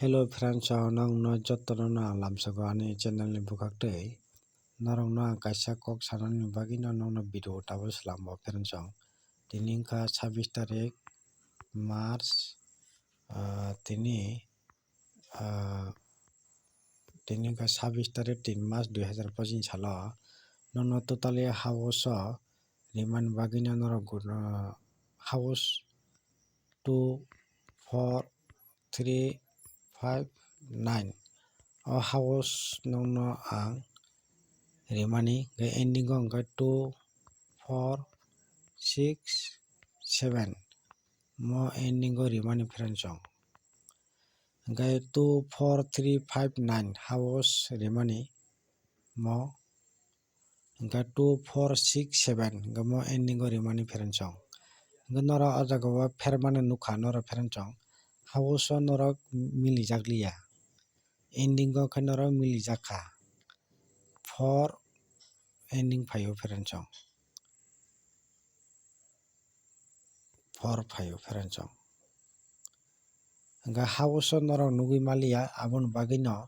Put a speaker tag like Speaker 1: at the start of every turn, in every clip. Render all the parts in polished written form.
Speaker 1: Hello friends, nang no jotono na lamsago ani channel ni bukak tei. Narong no kaisa kok sanan ni bagi no video tabo slamo friends. Tiningka 26 tarik Mars tini tiningka 26 tarik 3 Mars 2025 salo no totally house riman bagi no house 2 4 3 5 9 house no ang rimani ke ending ko ke 2 4 6 7 mo ending ko rimani friends ke 2 4 3 5 9 house rimani mo ke 2 4 6 7 ke mo ending ko rimani friends ke nora ajaga wa permanent nukha nora friends house nora mili jaglia ending ko nora mili jakha 4 ending phayo friends 4 phayo friends ga house norok nugui malia abon bagino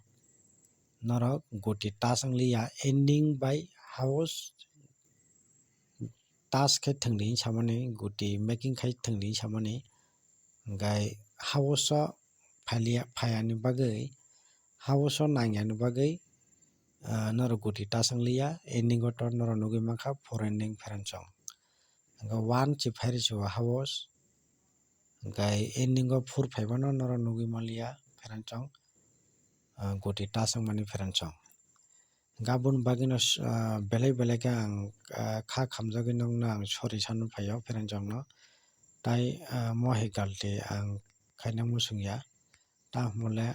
Speaker 1: norok goti tasang liya ending by house task ke thangdi samani goti making khai thangdi samani gai house phayani bagai house nangyani bagai norok goti tasang liya ending gotor norok nugui mangkha 4 ending friends ga 1 chi phairi house gai ending go 4 phaibano noro nugui malia friends goti tasang mani friends gabon bagino belai belai ke ang kha khamjagui nongno ang sorry sanu phaio friends no tai mohe galte ang khaina musungya ta mole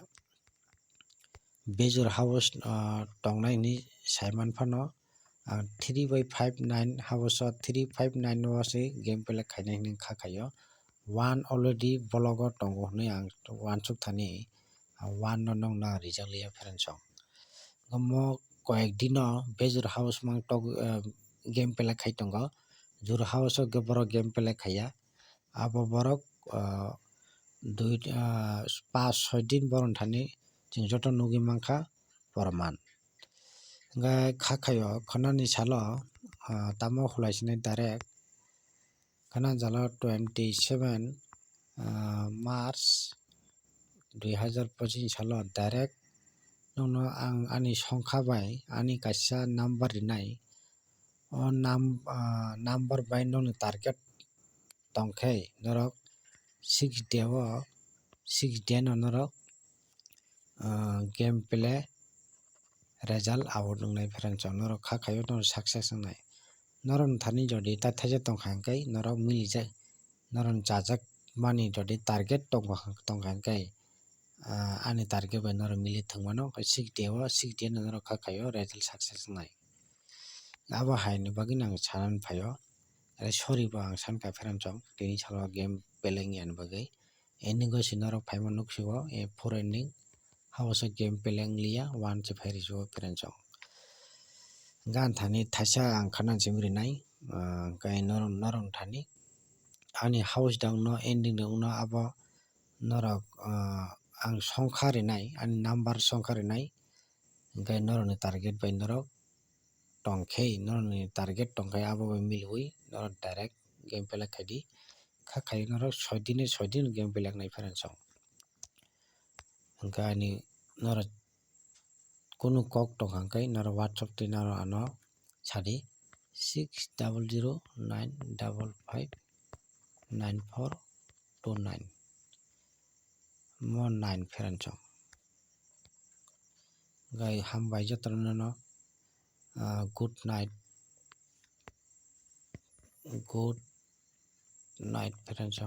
Speaker 1: bejor house tongnai ni saiman phano 3/5 9 house 3/5 9 no ase gameplay khainai ni kha khaio 1 already blogo tongo hne ang 1 chuk thani 1 no nong na result liya friends mo koyek dino bejor house mang tok gameplay khai tongo jur house ge borok gameplay khaya abo borok 5-6 din boron thani ching joto nugui mangkha porman ga kha khayo khonani salo tamo khulaisini direct khana jalo 27 Mars 2025 salo direct nono ang ani songkha bai ani kaisa number rinai o number bai noni target tongkhai norok 6 day o 6 day no norok gameplay result abo nungnai friends norok kha khayo norok success wngnai norok thani jodi tathaija tongkha hingkai norok milijak norok jajak mani jodi target tongkha hingkai ani target bai norok mili thwngmano 6 day o 6 day no norok kha khayo result success wngnai abo haini bagui ang sanan phaio sorry bo ang sankha friends tini salo game play ni bagui ending go si norok phaima nuksigo 4 ending house game play liya 1 chi phairi friends gan thani thaisa ang khana chimrinai kai norok thani ani house dang no ending dang no abo norok ang songkha rinai ani number songkha rinai gai norok ni target bai norok tongkhai norok ni target tongkhai abo bai miliui norok direct game play khaidi kha khai norok 6 din game play nai friends gani norok kunu kok tongkha hingkai norok whatsapp twi norok ano sadi 6009559429 mo 9 friends gai hambai jotono no good night friends